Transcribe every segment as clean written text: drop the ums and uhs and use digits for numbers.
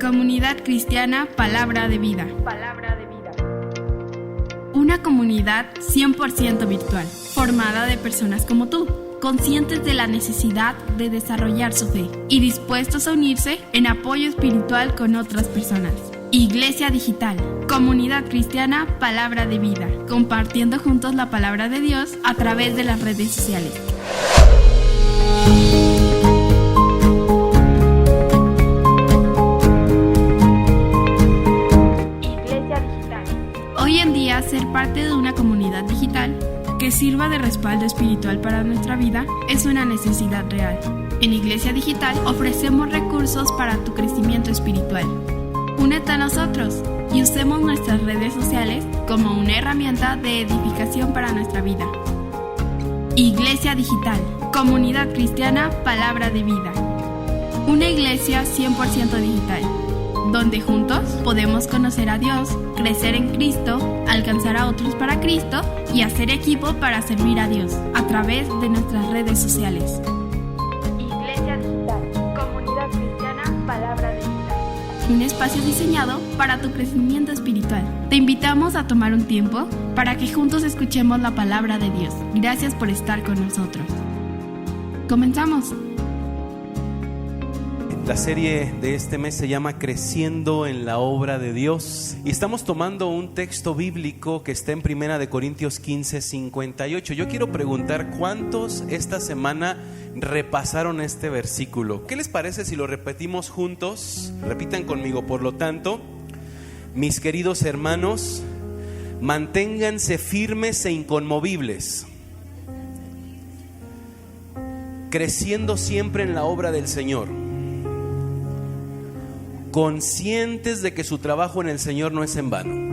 Comunidad Cristiana Palabra de Vida. Palabra de vida. Una comunidad 100% virtual, formada de personas como tú, conscientes de la necesidad de desarrollar su fe y dispuestos a unirse en apoyo espiritual con otras personas. Iglesia Digital, Comunidad Cristiana Palabra de Vida, compartiendo juntos la palabra de Dios a través de las redes sociales. Iglesia Digital. Hoy en día, ser parte de una comunidad digital que sirva de respaldo espiritual para nuestra vida es una necesidad real. En Iglesia Digital ofrecemos recursos para tu crecimiento espiritual. Únete a nosotros y usemos nuestras redes sociales como una herramienta de edificación para nuestra vida. Iglesia Digital, Comunidad Cristiana Palabra de Vida. Una iglesia 100% digital, donde juntos podemos conocer a Dios, crecer en Cristo, alcanzar a otros para Cristo y hacer equipo para servir a Dios a través de nuestras redes sociales. Iglesia Digital. Comunidad Cristiana Palabra de Vida. Un espacio diseñado para tu crecimiento espiritual. Te invitamos a tomar un tiempo para que juntos escuchemos la palabra de Dios. Gracias por estar con nosotros. Comenzamos. La serie de este mes se llama Creciendo en la Obra de Dios y estamos tomando un texto bíblico que está en 1 Corintios 15:58. Yo quiero preguntar, ¿cuántos esta semana repasaron este versículo? ¿Qué les parece si lo repetimos juntos? Repitan conmigo. Por lo tanto, mis queridos hermanos, manténganse firmes e inconmovibles, creciendo siempre en la obra del Señor, conscientes de que su trabajo en el Señor no es en vano.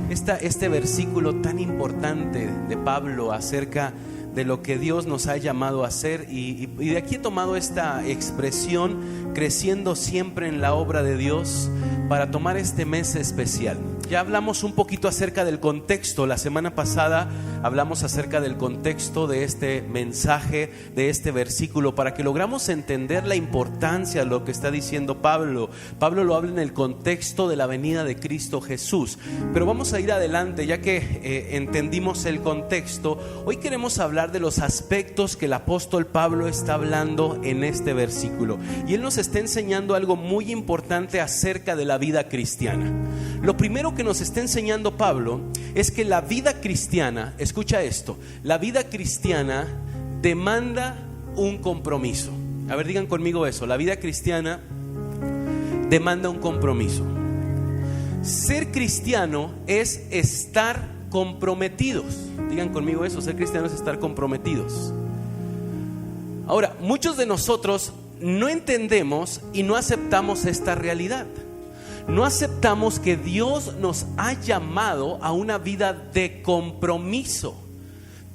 Este versículo tan importante de Pablo acerca de lo que Dios nos ha llamado a hacer, y de aquí he tomado esta expresión, creciendo siempre en la obra de Dios, para tomar este mes especial. Ya hablamos un poquito acerca del contexto. La semana pasada hablamos acerca del contexto de este mensaje, de este versículo, para que logramos entender la importancia de lo que está diciendo Pablo. Pablo lo habla en el contexto de la venida de Cristo Jesús. Pero vamos a ir adelante, ya que entendimos el contexto. Hoy queremos hablar de los aspectos que el apóstol Pablo está hablando en este versículo. Y él nos está enseñando algo muy importante acerca de la vida cristiana. Lo primero que nos está enseñando Pablo es que la vida cristiana, escucha esto, la vida cristiana demanda un compromiso. A ver, digan conmigo eso, la vida cristiana demanda un compromiso. Ser cristiano es estar comprometidos. Digan conmigo eso, ser cristiano es estar comprometidos. Ahora, muchos de nosotros no entendemos y no aceptamos esta realidad. No aceptamos que Dios nos ha llamado a una vida de compromiso.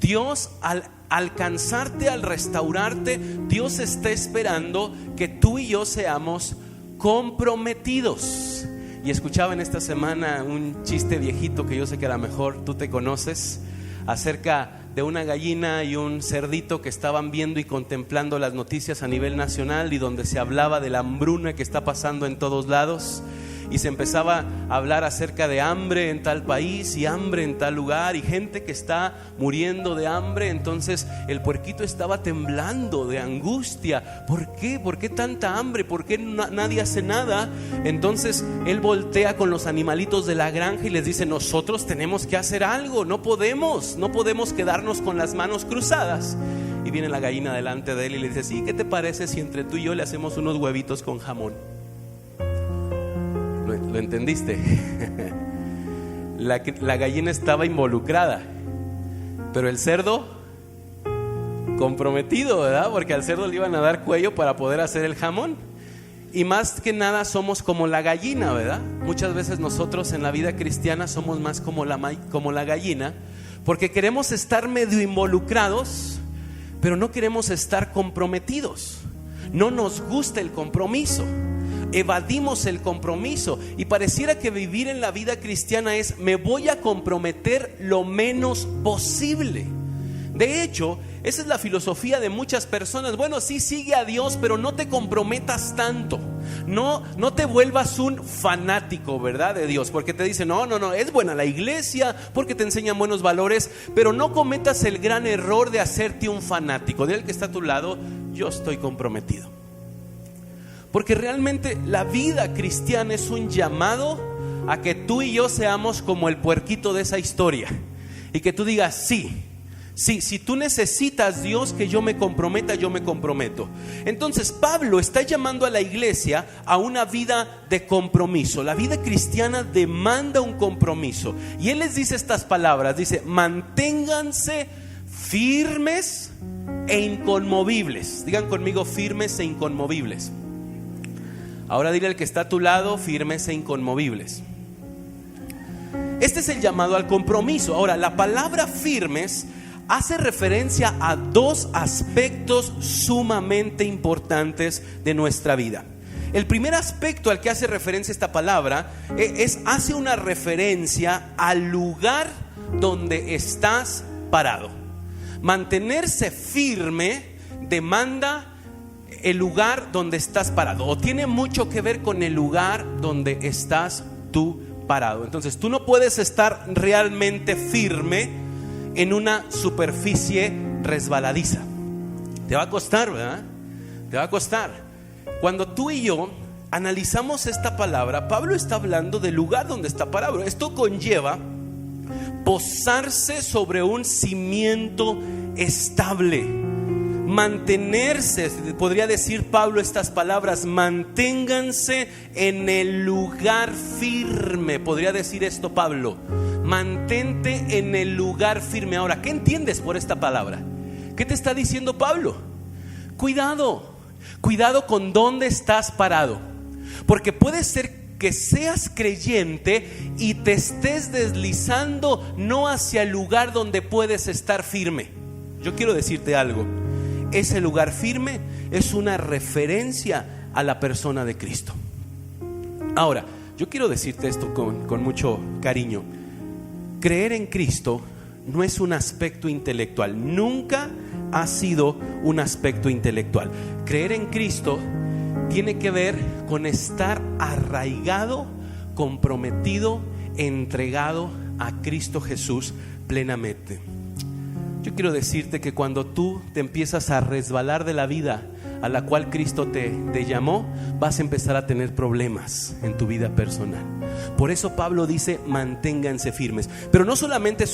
Dios, al alcanzarte, al restaurarte, Dios está esperando que tú y yo seamos comprometidos. Y escuchaba en esta semana un chiste viejito que yo sé que a lo mejor tú te conoces, acerca de una gallina y un cerdito que estaban viendo y contemplando las noticias a nivel nacional, y donde se hablaba de la hambruna que está pasando en todos lados. Y se empezaba a hablar acerca de hambre en tal país y hambre en tal lugar y gente que está muriendo de hambre. Entonces el puerquito estaba temblando de angustia. ¿Por qué? ¿Por qué tanta hambre? ¿Por qué nadie hace nada? Entonces él voltea con los animalitos de la granja y les dice: nosotros tenemos que hacer algo, no podemos quedarnos con las manos cruzadas. Y viene la gallina delante de él y le dice: sí, ¿qué te parece si entre tú y yo le hacemos unos huevitos con jamón? ¿Lo entendiste? La gallina estaba involucrada, pero el cerdo comprometido, ¿verdad? Porque al cerdo le iban a dar cuello para poder hacer el jamón. Y más que nada somos como la gallina, ¿verdad? Muchas veces nosotros en la vida cristiana somos más como la gallina, porque queremos estar medio involucrados, pero no queremos estar comprometidos. No nos gusta el compromiso. Evadimos el compromiso y pareciera que vivir en la vida cristiana es: me voy a comprometer lo menos posible. De hecho, esa es la filosofía de muchas personas. Bueno, sí, sigue a Dios, pero no te comprometas tanto. No te vuelvas un fanático, ¿verdad? De Dios, porque te dicen, no, es buena la iglesia, porque te enseñan buenos valores, pero no cometas el gran error de hacerte un fanático. Dile al que está a tu lado, yo estoy comprometido. Porque realmente la vida cristiana es un llamado a que tú y yo seamos como el puerquito de esa historia. Y que tú digas, sí, si tú necesitas, Dios, que yo me comprometa, yo me comprometo. Entonces Pablo está llamando a la iglesia a una vida de compromiso. La vida cristiana demanda un compromiso. Y él les dice estas palabras, dice, manténganse firmes e inconmovibles. Digan conmigo, firmes e inconmovibles. Ahora dile al que está a tu lado, firmes e inconmovibles. Este es el llamado al compromiso. Ahora, la palabra firmes hace referencia a dos aspectos sumamente importantes de nuestra vida. El primer aspecto al que hace referencia esta palabra hace una referencia al lugar donde estás parado. Mantenerse firme demanda el lugar donde estás parado, o tiene mucho que ver con el lugar donde estás tú parado. Entonces tú no puedes estar realmente firme en una superficie resbaladiza. Te va a costar, ¿verdad? Te va a costar. Cuando tú y yo analizamos esta palabra, Pablo está hablando del lugar donde está parado. Esto conlleva posarse sobre un cimiento estable. Mantenerse, podría decir Pablo estas palabras, manténganse en el lugar firme. Podría decir esto Pablo, mantente en el lugar firme. Ahora, ¿qué entiendes por esta palabra? ¿Qué te está diciendo Pablo? Cuidado con dónde estás parado, porque puede ser que seas creyente y te estés deslizando no hacia el lugar donde puedes estar firme. Yo quiero decirte algo. Ese lugar firme es una referencia a la persona de Cristo. Ahora, yo quiero decirte esto con mucho cariño. Creer en Cristo no es un aspecto intelectual. Nunca ha sido un aspecto intelectual. Creer en Cristo tiene que ver con estar arraigado, comprometido, entregado a Cristo Jesús plenamente. Yo quiero decirte que cuando tú te empiezas a resbalar de la vida a la cual Cristo te llamó, vas a empezar a tener problemas en tu vida personal. Por eso Pablo dice, manténganse firmes. Pero no solamente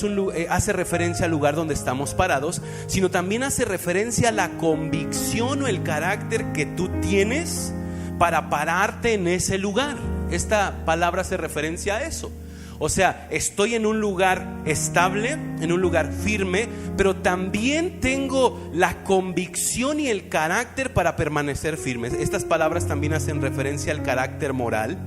hace referencia al lugar donde estamos parados, sino también hace referencia a la convicción o el carácter que tú tienes para pararte en ese lugar. Esta palabra hace referencia a eso. O sea, estoy en un lugar estable, en un lugar firme, pero también tengo la convicción y el carácter para permanecer firme. Estas palabras también hacen referencia al carácter moral.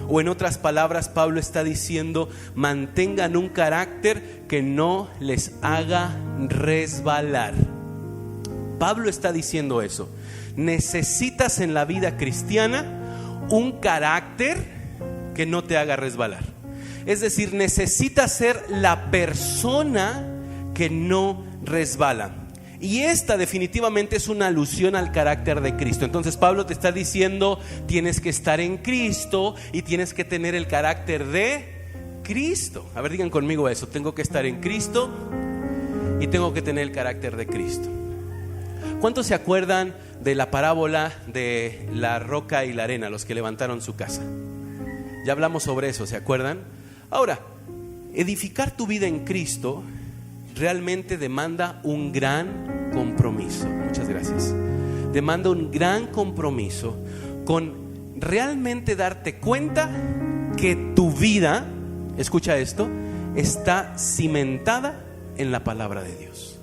O en otras palabras, Pablo está diciendo, mantengan un carácter que no les haga resbalar. Pablo está diciendo eso. Necesitas en la vida cristiana un carácter que no te haga resbalar. Es decir, necesitas ser la persona que no resbala. Y esta definitivamente es una alusión al carácter de Cristo. Entonces Pablo te está diciendo, tienes que estar en Cristo y tienes que tener el carácter de Cristo. A ver, digan conmigo eso. Tengo que estar en Cristo y tengo que tener el carácter de Cristo. ¿Cuántos se acuerdan de la parábola de la roca y la arena, los que levantaron su casa? Ya hablamos sobre eso, ¿se acuerdan? Ahora, edificar tu vida en Cristo realmente demanda un gran compromiso. Muchas gracias. Demanda un gran compromiso con realmente darte cuenta que tu vida, escucha esto, está cimentada en la palabra de Dios.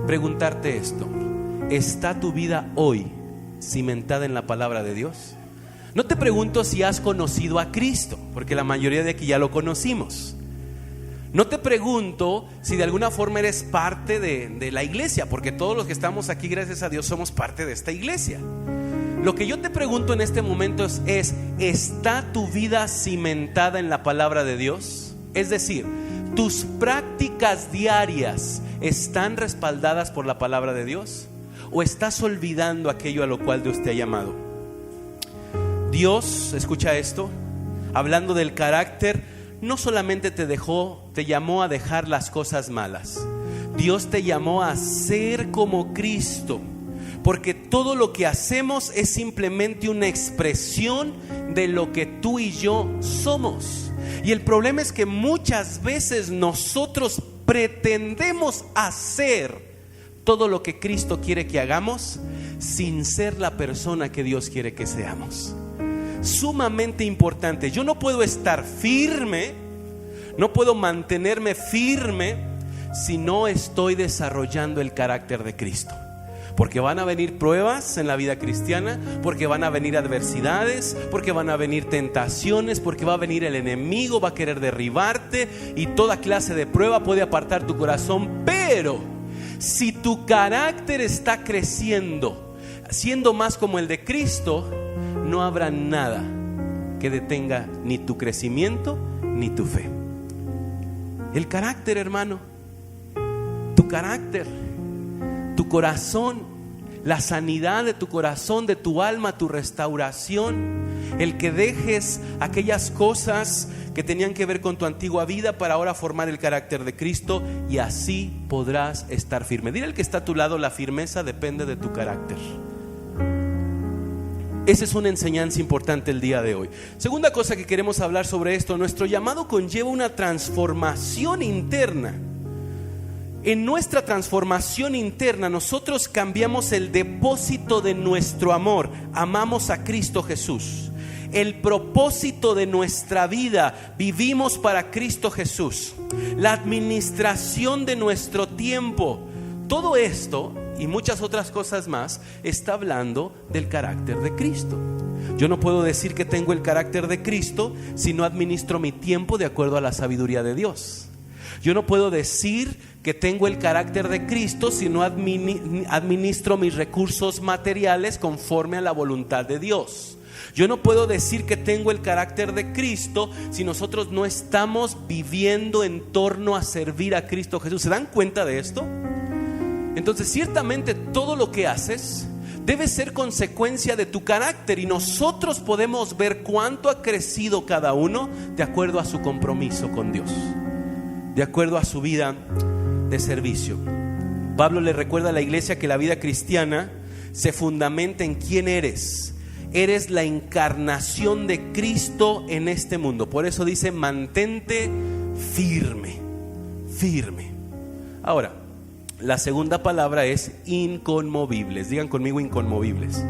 Preguntarte esto, ¿está tu vida hoy cimentada en la palabra de Dios? No te pregunto si has conocido a Cristo, porque la mayoría de aquí ya lo conocimos. No te pregunto si de alguna forma eres parte de la iglesia, porque todos los que estamos aquí, gracias a Dios, somos parte de esta iglesia. Lo que yo te pregunto en este momento es ¿está tu vida cimentada en la palabra de Dios? Es decir, ¿tus prácticas diarias están respaldadas por la palabra de Dios? ¿O estás olvidando aquello a lo cual Dios te ha llamado? Dios, escucha esto, hablando del carácter, no solamente te llamó a dejar las cosas malas. Dios te llamó a ser como Cristo, porque todo lo que hacemos es simplemente una expresión de lo que tú y yo somos. Y el problema es que muchas veces nosotros pretendemos hacer todo lo que Cristo quiere que hagamos sin ser la persona que Dios quiere que seamos. Sumamente importante. Yo no puedo estar firme, no puedo mantenerme firme si no estoy desarrollando el carácter de Cristo. Porque van a venir pruebas en la vida cristiana, porque van a venir adversidades, porque van a venir tentaciones, porque va a venir el enemigo, va a querer derribarte y toda clase de prueba puede apartar tu corazón. Pero si tu carácter está creciendo, siendo más como el de Cristo, no habrá nada que detenga ni tu crecimiento ni tu fe. El carácter, hermano, tu carácter, tu corazón, la sanidad de tu corazón, de tu alma, tu restauración, el que dejes aquellas cosas que tenían que ver con tu antigua vida para ahora formar el carácter de Cristo, y así podrás estar firme. Dile al que está a tu lado: la firmeza depende de tu carácter. Esa es una enseñanza importante el día de hoy. Segunda cosa que queremos hablar sobre esto: nuestro llamado conlleva una transformación interna. En nuestra transformación interna nosotros cambiamos el depósito de nuestro amor. Amamos a Cristo Jesús. El propósito de nuestra vida, vivimos para Cristo Jesús. La administración de nuestro tiempo, todo esto y muchas otras cosas más está hablando del carácter de Cristo. Yo no puedo decir que tengo el carácter de Cristo si no administro mi tiempo de acuerdo a la sabiduría de Dios. Yo no puedo decir que tengo el carácter de Cristo si no administro mis recursos materiales conforme a la voluntad de Dios. Yo no puedo decir que tengo el carácter de Cristo si nosotros no estamos viviendo en torno a servir a Cristo Jesús. ¿Se dan cuenta de esto? Entonces, ciertamente todo lo que haces debe ser consecuencia de tu carácter, y nosotros podemos ver cuánto ha crecido cada uno de acuerdo a su compromiso con Dios, de acuerdo a su vida de servicio. Pablo le recuerda a la iglesia que la vida cristiana se fundamenta en quién eres. Eres la encarnación de Cristo en este mundo. Por eso dice: mantente firme, firme. Ahora, la segunda palabra es inconmovibles. Digan conmigo: inconmovibles.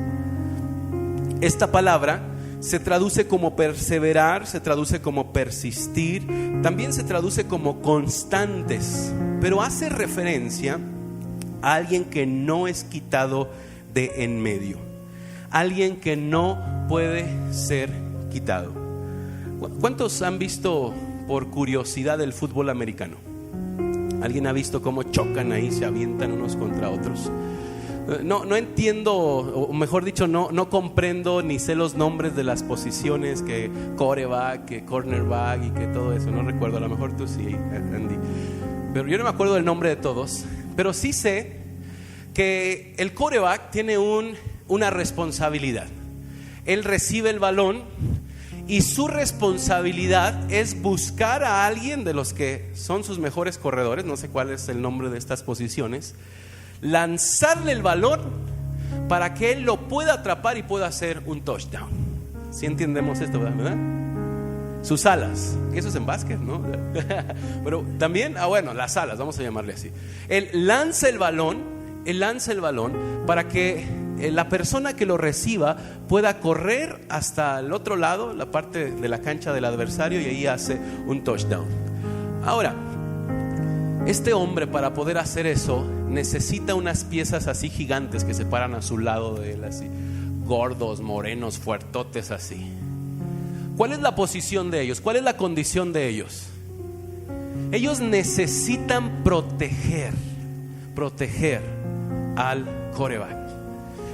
Esta palabra se traduce como perseverar, se traduce como persistir, también se traduce como constantes, pero hace referencia a alguien que no es quitado de en medio, alguien que no puede ser quitado. ¿Cuántos han visto por curiosidad el fútbol americano? ¿Alguien ha visto cómo chocan ahí, se avientan unos contra otros? No entiendo, o mejor dicho, no comprendo ni sé los nombres de las posiciones, que quarterback, que cornerback y que todo eso. No recuerdo, a lo mejor tú sí, Andy. Pero yo no me acuerdo del nombre de todos. Pero sí sé que el quarterback tiene una responsabilidad. Él recibe el balón y su responsabilidad es buscar a alguien de los que son sus mejores corredores, no sé cuál es el nombre de estas posiciones, lanzarle el balón para que él lo pueda atrapar y pueda hacer un touchdown. ¿Sí entendemos esto, verdad? Sus alas, eso es en básquet, ¿no? Pero también, bueno, las alas, vamos a llamarle así. Él lanza el balón para que la persona que lo reciba pueda correr hasta el otro lado, la parte de la cancha del adversario, y ahí hace un touchdown. Ahora, este hombre, para poder hacer eso, necesita unas piezas así gigantes que se paran a su lado de él, así gordos, morenos, fuertotes así. ¿Cuál es la posición de ellos? ¿Cuál es la condición de ellos? Ellos necesitan proteger al quarterback.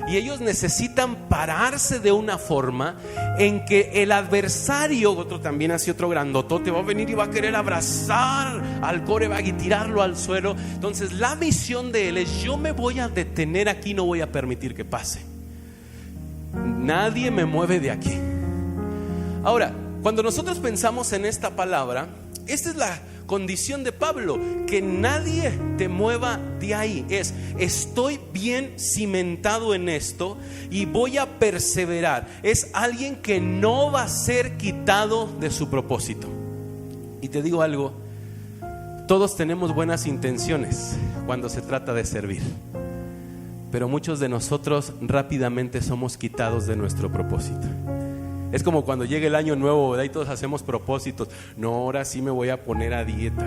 y ellos necesitan pararse de una forma en que el adversario, otro también así, otro grandotote, va a venir y va a querer abrazar al quarterback y tirarlo al suelo. Entonces la misión de él es: yo me voy a detener aquí, no voy a permitir que pase. Nadie me mueve de aquí. Ahora, cuando nosotros pensamos en esta palabra, esta es la condición de Pablo, que nadie te mueva de ahí. Estoy bien cimentado en esto y voy a perseverar. Es alguien que no va a ser quitado de su propósito. Y te digo algo, todos tenemos buenas intenciones cuando se trata de servir, pero muchos de nosotros rápidamente somos quitados de nuestro propósito. Es como cuando llega el año nuevo, ¿verdad? Y todos hacemos propósitos. No, ahora sí me voy a poner a dieta.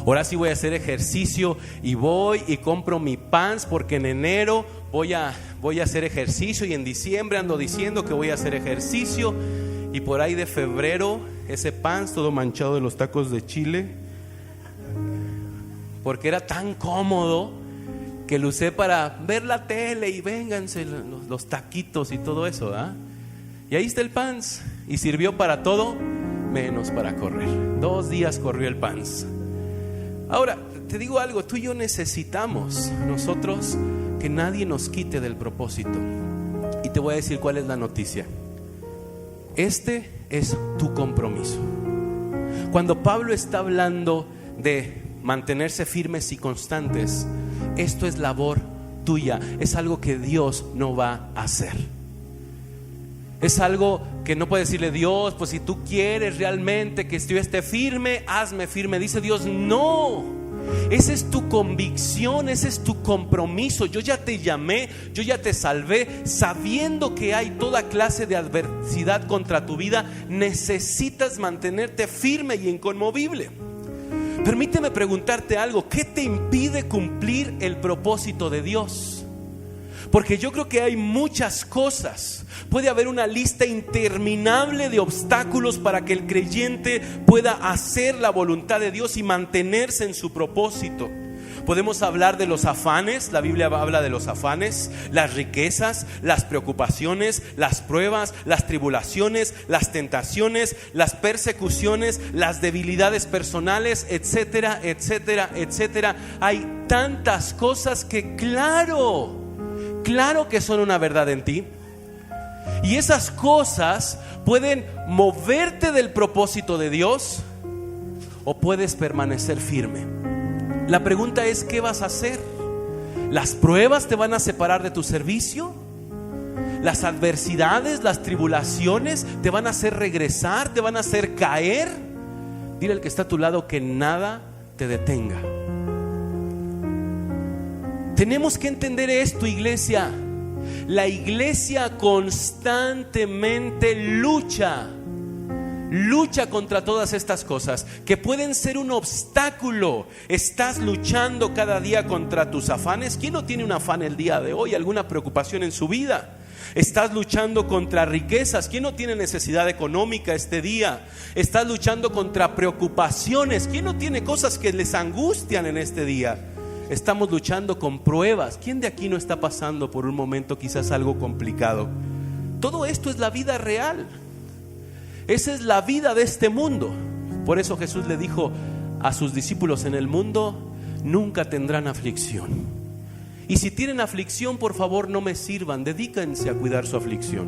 Ahora sí voy a hacer ejercicio y voy y compro mi pants porque en enero voy a hacer ejercicio, y en diciembre ando diciendo que voy a hacer ejercicio, y por ahí de febrero ese pants todo manchado de los tacos de chile, porque era tan cómodo que lo usé para ver la tele y vénganse los taquitos y todo eso, ¿ah? Y ahí está el pants, y sirvió para todo menos para correr. 2 días corrió el pants. Ahora, te digo algo, tú y yo necesitamos nosotros que nadie nos quite del propósito. Y te voy a decir cuál es la noticia. Este es tu compromiso. Cuando Pablo está hablando de mantenerse firmes y constantes, esto es labor tuya, es algo que Dios no va a hacer. Es algo que no puede decirle: Dios, pues si tú quieres realmente que yo esté firme, hazme firme. Dice Dios: no, esa es tu convicción, ese es tu compromiso. Yo ya te llamé, yo ya te salvé, sabiendo que hay toda clase de adversidad contra tu vida. Necesitas mantenerte firme y inconmovible. Permíteme preguntarte algo: ¿qué te impide cumplir el propósito de Dios? Porque yo creo que hay muchas cosas. Puede haber una lista interminable de obstáculos para que el creyente pueda hacer la voluntad de Dios y mantenerse en su propósito. Podemos hablar de los afanes. La Biblia habla de los afanes, las riquezas, las preocupaciones, las pruebas, las tribulaciones, las tentaciones, las persecuciones, las debilidades personales, etcétera, etcétera, etcétera. Hay tantas cosas que claro que son una verdad en ti. Y esas cosas pueden moverte del propósito de Dios, o puedes permanecer firme. La pregunta es: ¿qué vas a hacer? ¿Las pruebas te van a separar de tu servicio? ¿Las adversidades, las tribulaciones te van a hacer regresar, te van a hacer caer? Dile al que está a tu lado que nada te detenga. Tenemos que entender esto, iglesia. La iglesia constantemente lucha contra todas estas cosas que pueden ser un obstáculo. Estás luchando cada día contra tus afanes. ¿Quién no tiene un afán el día de hoy? ¿Alguna preocupación en su vida? Estás luchando contra riquezas. ¿Quién no tiene necesidad económica este día? Estás luchando contra preocupaciones. ¿Quién no tiene cosas que les angustian en este día? Estamos luchando con pruebas. ¿Quién de aquí no está pasando por un momento quizás algo complicado? Todo esto es la vida real. Esa es la vida de este mundo. Por eso Jesús le dijo a sus discípulos: en el mundo nunca tendrán aflicción. Y si tienen aflicción, por favor no me sirvan, dedíquense a cuidar su aflicción.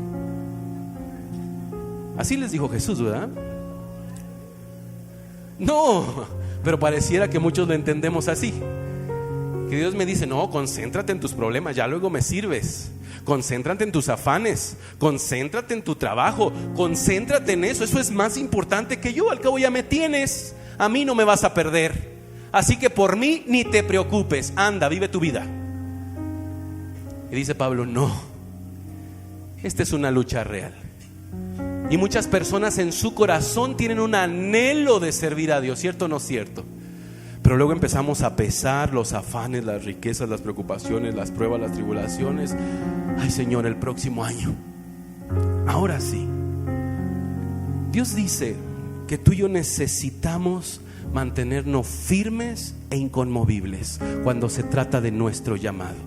Así les dijo Jesús, ¿verdad? No, pero pareciera que muchos lo entendemos así. Que Dios me dice: no, concéntrate en tus problemas, ya luego me sirves. Concéntrate en tus afanes, concéntrate en tu trabajo, concéntrate en eso. Eso es más importante que yo. Al cabo ya me tienes, a mí no me vas a perder. Así que por mí ni te preocupes, anda, vive tu vida. Y dice Pablo: no, esta es una lucha real. Y muchas personas en su corazón tienen un anhelo de servir a Dios, ¿cierto o no cierto? Pero luego empezamos a pesar los afanes, las riquezas, las preocupaciones, las pruebas, las tribulaciones. Ay, Señor, el próximo año. Ahora sí. Dios dice que tú y yo necesitamos mantenernos firmes e inconmovibles cuando se trata de nuestro llamado.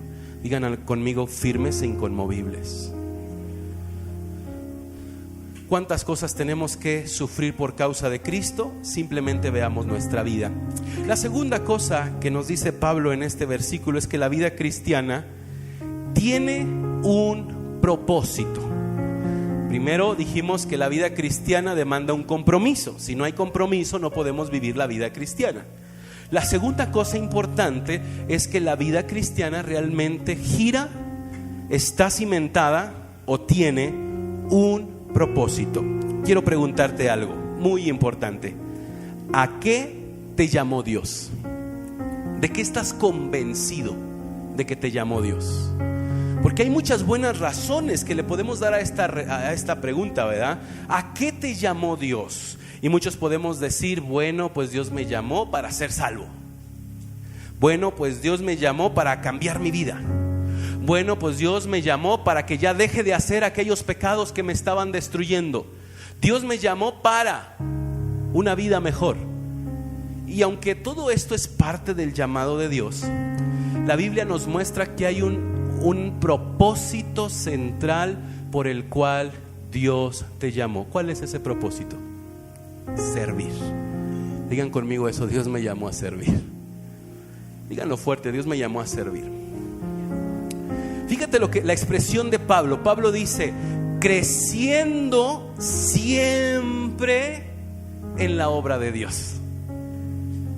Digan conmigo, firmes e inconmovibles. ¿Cuántas cosas tenemos que sufrir por causa de Cristo? Simplemente veamos nuestra vida. La segunda cosa que nos dice Pablo en este versículo es que la vida cristiana tiene un propósito. Primero dijimos que la vida cristiana demanda un compromiso. Si no hay compromiso, no podemos vivir la vida cristiana. La segunda cosa importante es que la vida cristiana realmente gira, está cimentada o tiene un propósito. Quiero preguntarte algo muy importante. ¿A qué te llamó Dios? ¿De qué estás convencido de que te llamó Dios? Porque hay muchas buenas razones que le podemos dar a esta pregunta, ¿verdad? ¿A qué te llamó Dios? Y muchos podemos decir, bueno, pues Dios me llamó para ser salvo. Bueno, pues Dios me llamó para cambiar mi vida. Bueno, pues Dios me llamó para que ya deje de hacer aquellos pecados que me estaban destruyendo. Dios me llamó para una vida mejor. Y aunque todo esto es parte del llamado de Dios, la Biblia nos muestra que hay un propósito central por el cual Dios te llamó. ¿Cuál es ese propósito? Servir. Digan conmigo eso, Dios me llamó a servir. Díganlo fuerte, Dios me llamó a servir. Fíjate la expresión de Pablo. Pablo dice, creciendo siempre en la obra de Dios.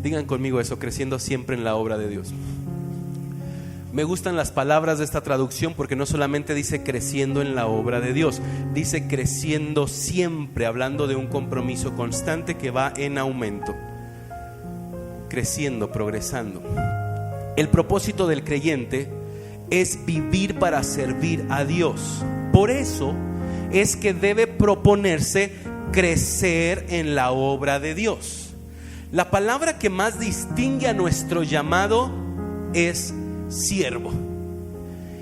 Digan conmigo eso, creciendo siempre en la obra de Dios. Me gustan las palabras de esta traducción porque no solamente dice creciendo en la obra de Dios, dice creciendo siempre, hablando de un compromiso constante que va en aumento, creciendo, progresando. El propósito del creyente es vivir para servir a Dios. Por eso es que debe proponerse crecer en la obra de Dios. La palabra que más distingue a nuestro llamado es siervo.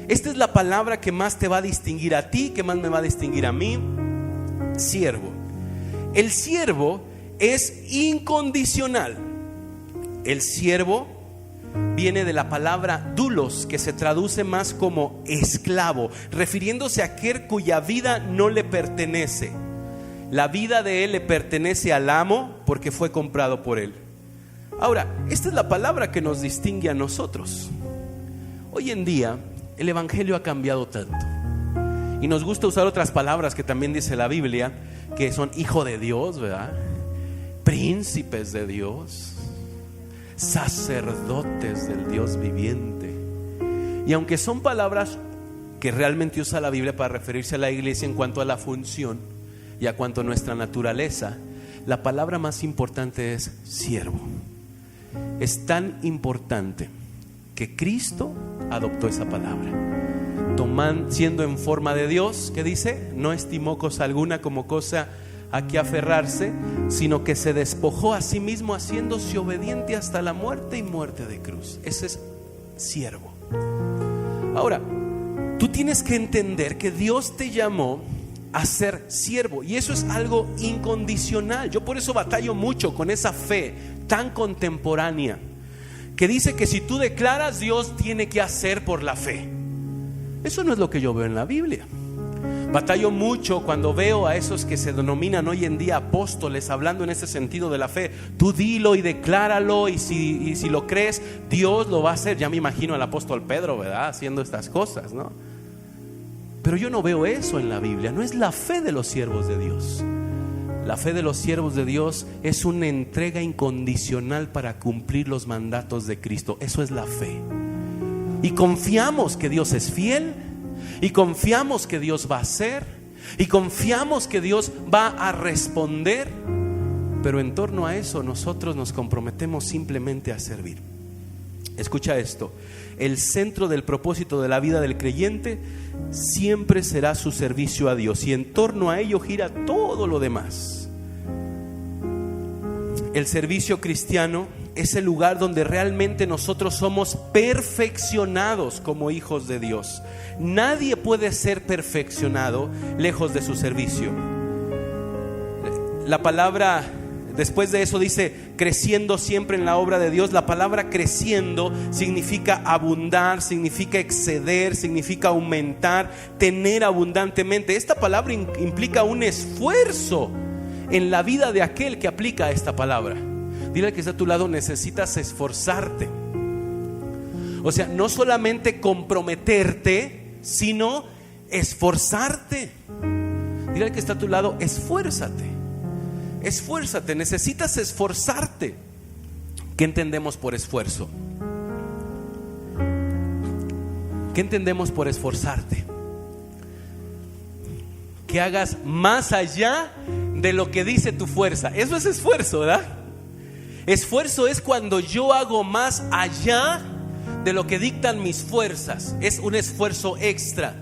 Esta es la palabra que más te va a distinguir a ti, que más me va a distinguir a mí. Siervo. El siervo es incondicional. El siervo viene de la palabra doulos, que se traduce más como esclavo, refiriéndose a aquel cuya vida no le pertenece. La vida de él le pertenece al amo porque fue comprado por él. Ahora, esta es la palabra que nos distingue a nosotros. Hoy en día el evangelio ha cambiado tanto y nos gusta usar otras palabras que también dice la Biblia, que son hijo de Dios, ¿verdad? Príncipes de Dios, sacerdotes del Dios viviente. Y aunque son palabras que realmente usa la Biblia para referirse a la iglesia en cuanto a la función y a cuanto a nuestra naturaleza, la palabra más importante es siervo. Es tan importante que Cristo adoptó esa palabra, siendo en forma de Dios, ¿qué dice? No estimó cosa alguna como cosa a que aferrarse, sino que se despojó a sí mismo, haciéndose obediente hasta la muerte y muerte de cruz. Ese es siervo. Ahora, tú tienes que entender que Dios te llamó a ser siervo, y eso es algo incondicional. Yo por eso batallo mucho con esa fe tan contemporánea que dice que si tú declaras, Dios tiene que hacer por la fe. Eso no es lo que yo veo en la Biblia. Batallo mucho cuando veo a esos que se denominan hoy en día apóstoles hablando en ese sentido de la fe. Tú dilo y decláralo, y si lo crees, Dios lo va a hacer. Ya me imagino al apóstol Pedro, ¿verdad?, haciendo estas cosas, ¿no? Pero yo no veo eso en la Biblia. No es la fe de los siervos de Dios. La fe de los siervos de Dios es una entrega incondicional para cumplir los mandatos de Cristo. Eso es la fe. Y confiamos que Dios es fiel, y confiamos que Dios va a hacer, y confiamos que Dios va a responder. Pero en torno a eso nosotros nos comprometemos simplemente a servir. Escucha esto: el centro del propósito de la vida del creyente siempre será su servicio a Dios, y en torno a ello gira todo lo demás. El servicio cristiano es el lugar donde realmente nosotros somos perfeccionados como hijos de Dios. Nadie puede ser perfeccionado lejos de su servicio. La palabra después de eso dice creciendo siempre en la obra de Dios. La palabra creciendo significa abundar, significa exceder, significa aumentar, tener abundantemente. Esta palabra implica un esfuerzo en la vida de aquel que aplica esta palabra. Dile al que está a tu lado: necesitas esforzarte. O sea, no solamente comprometerte, sino esforzarte. Dile al que está a tu lado: esfuérzate. Esfuérzate, necesitas esforzarte. ¿Qué entendemos por esfuerzo? ¿Qué entendemos por esforzarte? Que hagas más allá de lo que dice tu fuerza. Eso es esfuerzo, ¿verdad? Esfuerzo es cuando yo hago más allá de lo que dictan mis fuerzas. Es un esfuerzo extra.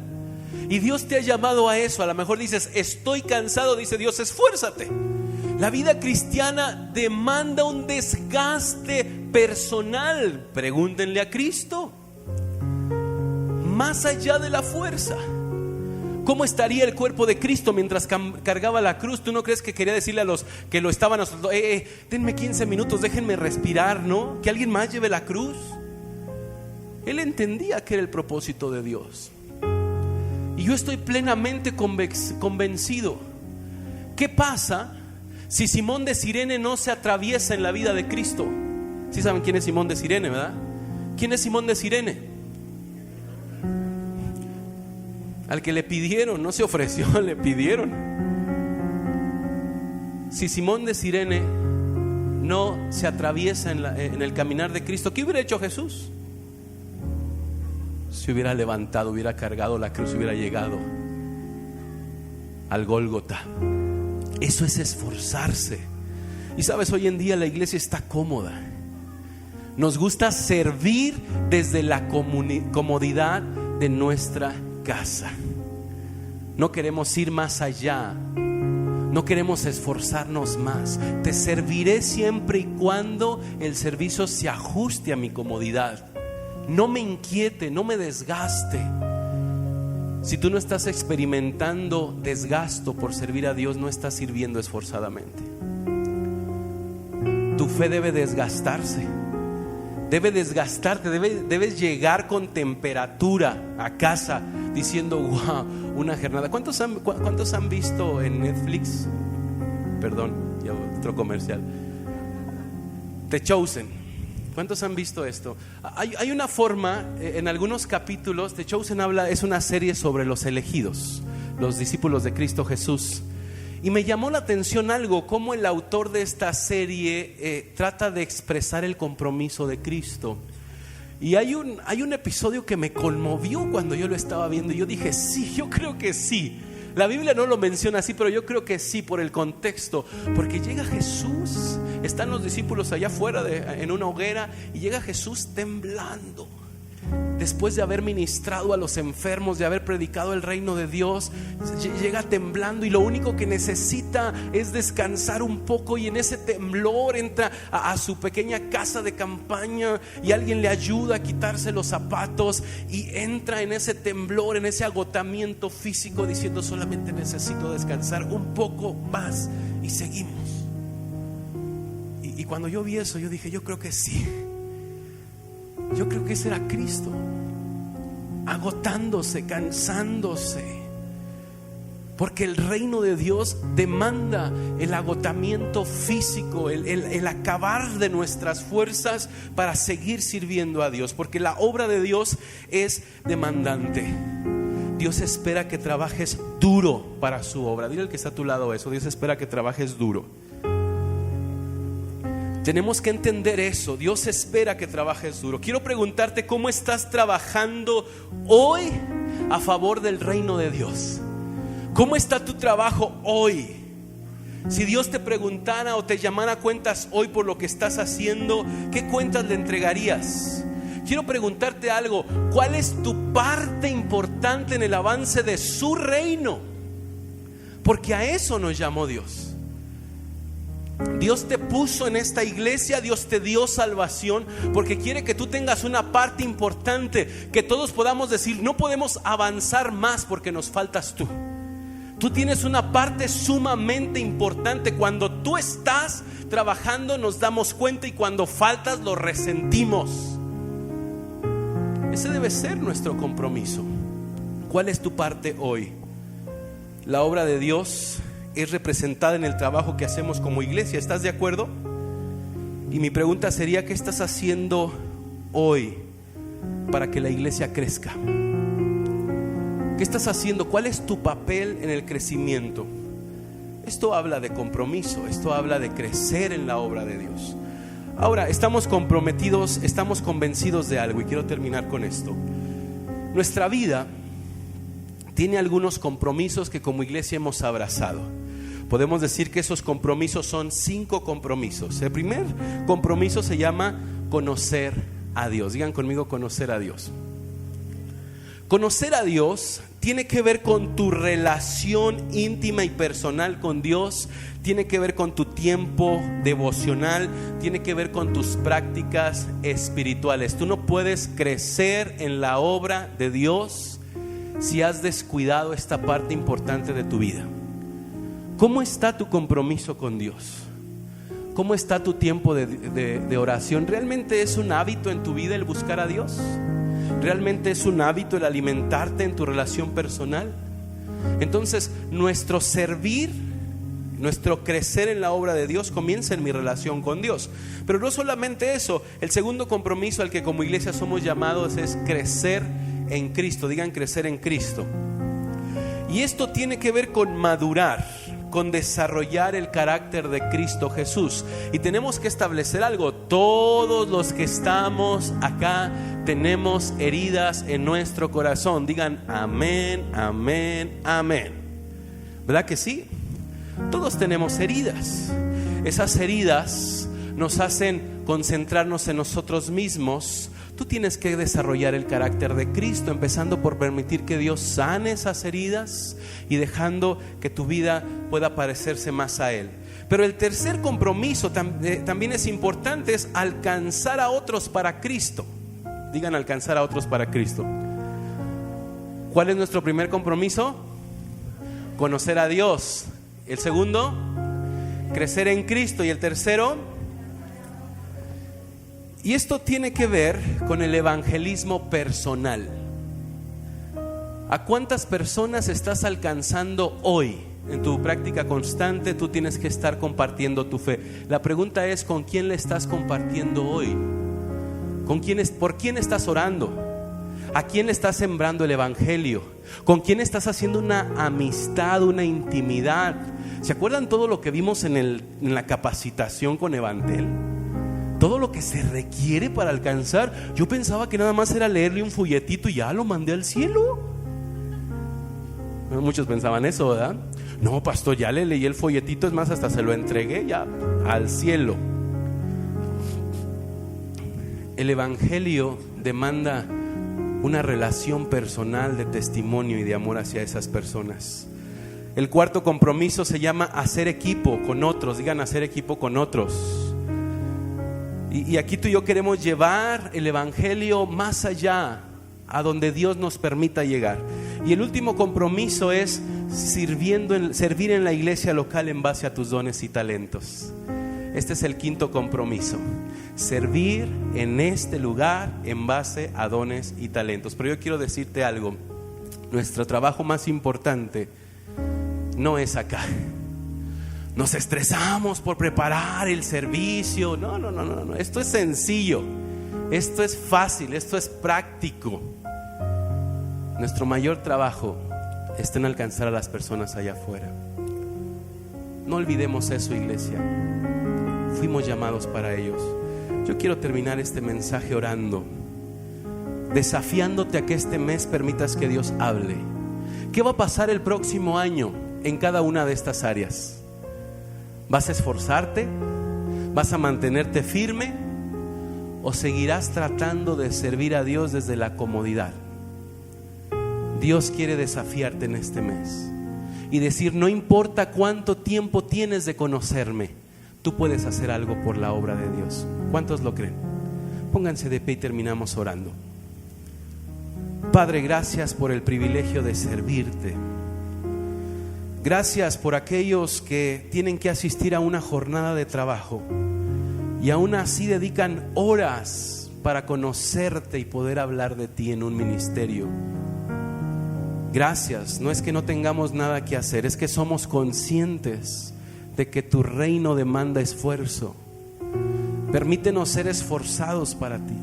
Y Dios te ha llamado a eso. A lo mejor dices: estoy cansado. Dice Dios: esfuérzate. La vida cristiana demanda un desgaste personal. Pregúntenle a Cristo. Más allá de la fuerza. ¿Cómo estaría el cuerpo de Cristo mientras cargaba la cruz? ¿Tú no crees que quería decirle a los que lo estaban azotando: denme 15 minutos, déjenme respirar, ¿no? Que alguien más lleve la cruz. Él entendía que era el propósito de Dios. Y yo estoy plenamente convencido. ¿Qué pasa si Simón de Cirene no se atraviesa en la vida de Cristo? ¿Sí saben quién es Simón de Cirene, verdad? ¿Quién es Simón de Cirene? Al que le pidieron, no se ofreció, le pidieron. Si Simón de Cirene no se atraviesa en el caminar de Cristo, ¿qué hubiera hecho Jesús? Se hubiera levantado, hubiera cargado la cruz, hubiera llegado al Gólgota. Eso es esforzarse. Y sabes, hoy en día la iglesia está cómoda. Nos gusta servir desde la comodidad de nuestra casa. No queremos ir más allá. No queremos esforzarnos más. Te serviré siempre y cuando el servicio se ajuste a mi comodidad. No me inquiete, no me desgaste. Si tú no estás experimentando desgasto por servir a Dios, no estás sirviendo esforzadamente. Tu fe debe desgastarse. Debe desgastarte, debes llegar con temperatura a casa diciendo: wow, una jornada. ¿Cuántos han visto en Netflix? Perdón, ya otro comercial. The Chosen. ¿Cuántos han visto esto? Hay una forma, en algunos capítulos, The Chosen es una serie sobre los elegidos, los discípulos de Cristo Jesús. Y me llamó la atención algo, cómo el autor de esta serie trata de expresar el compromiso de Cristo. Y hay un episodio que me conmovió cuando yo lo estaba viendo. Y yo dije: sí, yo creo que sí. La Biblia no lo menciona así, pero yo creo que sí, por el contexto. Porque llega Jesús, están los discípulos allá afuera en una hoguera, y llega Jesús temblando. Después de haber ministrado a los enfermos, de haber predicado el reino de Dios, llega temblando, y lo único que necesita es descansar un poco. Y en ese temblor entra a su pequeña casa de campaña, y alguien le ayuda a quitarse los zapatos, y entra en ese temblor, en ese agotamiento físico, diciendo: solamente necesito descansar un poco más, y seguimos. Y cuando yo vi eso, yo dije: yo creo que sí. Yo creo que ese era Cristo, agotándose, cansándose, porque el reino de Dios demanda el agotamiento físico, el acabar de nuestras fuerzas para seguir sirviendo a Dios, porque la obra de Dios es demandante. Dios espera que trabajes duro para su obra. Dile al que está a tu lado eso: Dios espera que trabajes duro. Tenemos que entender eso. Dios espera que trabajes duro. Quiero preguntarte: ¿cómo estás trabajando hoy a favor del reino de Dios? ¿Cómo está tu trabajo hoy? Si Dios te preguntara o te llamara a cuentas hoy por lo que estás haciendo, ¿qué cuentas le entregarías? Quiero preguntarte algo: ¿cuál es tu parte importante en el avance de su reino? Porque a eso nos llamó Dios. Dios te puso en esta iglesia, Dios te dio salvación porque quiere que tú tengas una parte importante, que todos podamos decir: no podemos avanzar más porque nos faltas tú. Tú tienes una parte sumamente importante. Cuando tú estás trabajando nos damos cuenta, y cuando faltas lo resentimos. Ese debe ser nuestro compromiso. ¿Cuál es tu parte hoy? La obra de Dios es representada en el trabajo que hacemos como iglesia. ¿Estás de acuerdo? Y mi pregunta sería: ¿qué estás haciendo hoy para que la iglesia crezca? ¿Qué estás haciendo? ¿Cuál es tu papel en el crecimiento? Esto habla de compromiso, esto habla de crecer en la obra de Dios. Ahora, estamos comprometidos, estamos convencidos de algo, y quiero terminar con esto. Nuestra vida tiene algunos compromisos que como iglesia hemos abrazado. Podemos decir que esos compromisos son 5 compromisos. El primer compromiso se llama conocer a Dios. Digan conmigo: conocer a Dios. Conocer a Dios tiene que ver con tu relación íntima y personal con Dios, tiene que ver con tu tiempo devocional, tiene que ver con tus prácticas espirituales. Tú no puedes crecer en la obra de Dios si has descuidado esta parte importante de tu vida. ¿Cómo está tu compromiso con Dios? ¿Cómo está tu tiempo de oración? ¿Realmente es un hábito en tu vida el buscar a Dios? ¿Realmente es un hábito el alimentarte en tu relación personal? Entonces, nuestro servir, nuestro crecer en la obra de Dios comienza en mi relación con Dios. Pero no solamente eso, el segundo compromiso al que como iglesia somos llamados es crecer en Cristo. Digan: crecer en Cristo. Y esto tiene que ver con madurar, con desarrollar el carácter de Cristo Jesús. Y tenemos que establecer algo: todos los que estamos acá tenemos heridas en nuestro corazón. Digan amén, amén, amén. ¿Verdad que sí? Todos tenemos heridas. Esas heridas nos hacen concentrarnos en nosotros mismos. Tú tienes que desarrollar el carácter de Cristo, empezando por permitir que Dios sane esas heridas y dejando que tu vida pueda parecerse más a Él. Pero el tercer compromiso también es importante, es alcanzar a otros para Cristo. Digan: alcanzar a otros para Cristo. ¿Cuál es nuestro primer compromiso? Conocer a Dios. El segundo, crecer en Cristo. Y el tercero, y esto tiene que ver con el evangelismo personal. ¿A cuántas personas estás alcanzando hoy? En tu práctica constante tú tienes que estar compartiendo tu fe. La pregunta es: ¿con quién le estás compartiendo hoy? ¿Por quién estás orando? ¿A quién le estás sembrando el evangelio? ¿Con quién estás haciendo una amistad, una intimidad? ¿Se acuerdan todo lo que vimos en la capacitación con Evantel? Todo lo que se requiere para alcanzar. Yo pensaba que nada más era leerle un folletito y ya lo mandé al cielo. Muchos pensaban eso, ¿verdad? No, pastor, ya le leí el folletito, es más, hasta se lo entregué ya al cielo. El evangelio demanda una relación personal de testimonio y de amor hacia esas personas. El cuarto compromiso se llama hacer equipo con otros. Digan: hacer equipo con otros. Y aquí tú y yo queremos llevar el evangelio más allá, a donde Dios nos permita llegar. Y el último compromiso es servir en la iglesia local en base a tus dones y talentos. Este es el quinto compromiso: servir en este lugar en base a dones y talentos. Pero yo quiero decirte algo: nuestro trabajo más importante no es acá. Nos estresamos por preparar el servicio. No. Esto es sencillo, esto es fácil, esto es práctico. Nuestro mayor trabajo está en alcanzar a las personas allá afuera. No olvidemos eso, iglesia. Fuimos llamados para ellos. Yo quiero terminar este mensaje orando, desafiándote a que este mes permitas que Dios hable. ¿Qué va a pasar el próximo año en cada una de estas áreas? ¿Vas a esforzarte? ¿Vas a mantenerte firme? ¿O seguirás tratando de servir a Dios desde la comodidad? Dios quiere desafiarte en este mes y decir: no importa cuánto tiempo tienes de conocerme, tú puedes hacer algo por la obra de Dios. ¿Cuántos lo creen? Pónganse de pie y terminamos orando. Padre, gracias por el privilegio de servirte. Gracias por aquellos que tienen que asistir a una jornada de trabajo y aún así dedican horas para conocerte y poder hablar de ti en un ministerio. Gracias, no es que no tengamos nada que hacer, es que somos conscientes de que tu reino demanda esfuerzo. Permítenos ser esforzados para ti,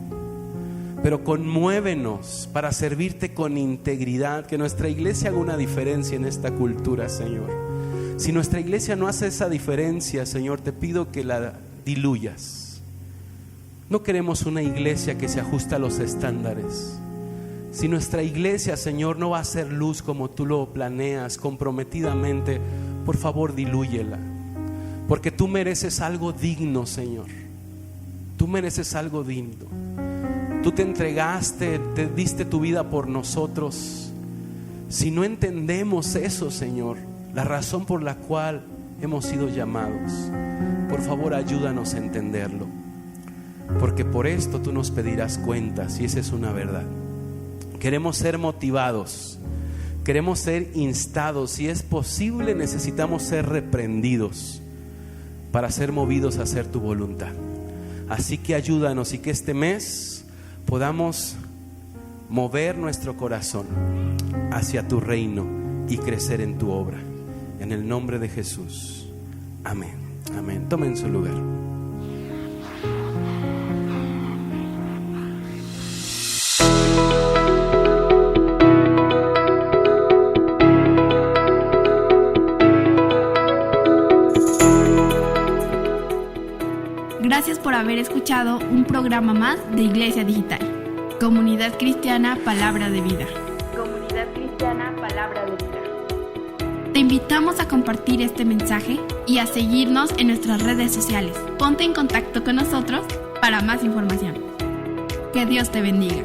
pero conmuévenos para servirte con integridad, que nuestra iglesia haga una diferencia en esta cultura, Señor. Si nuestra iglesia no hace esa diferencia, Señor, te pido que la diluyas. No queremos una iglesia que se ajuste a los estándares. Si nuestra iglesia, Señor, no va a ser luz como tú lo planeas comprometidamente, por favor dilúyela, porque tú mereces algo digno, Señor. Tú mereces algo digno. Tú te entregaste, te diste tu vida por nosotros. Si no entendemos eso, Señor, la razón por la cual hemos sido llamados, por favor ayúdanos a entenderlo, porque por esto tú nos pedirás cuentas, y esa es una verdad. Queremos ser motivados, queremos ser instados. Si es posible, necesitamos ser reprendidos para ser movidos a hacer tu voluntad. Así que ayúdanos y que este mes podamos mover nuestro corazón hacia tu reino y crecer en tu obra. En el nombre de Jesús. Amén. Amén. Tomen su lugar. Gracias por haber escuchado un programa más de Iglesia Digital. Comunidad Cristiana Palabra de Vida. Comunidad Cristiana Palabra de Vida. Te invitamos a compartir este mensaje y a seguirnos en nuestras redes sociales. Ponte en contacto con nosotros para más información. Que Dios te bendiga.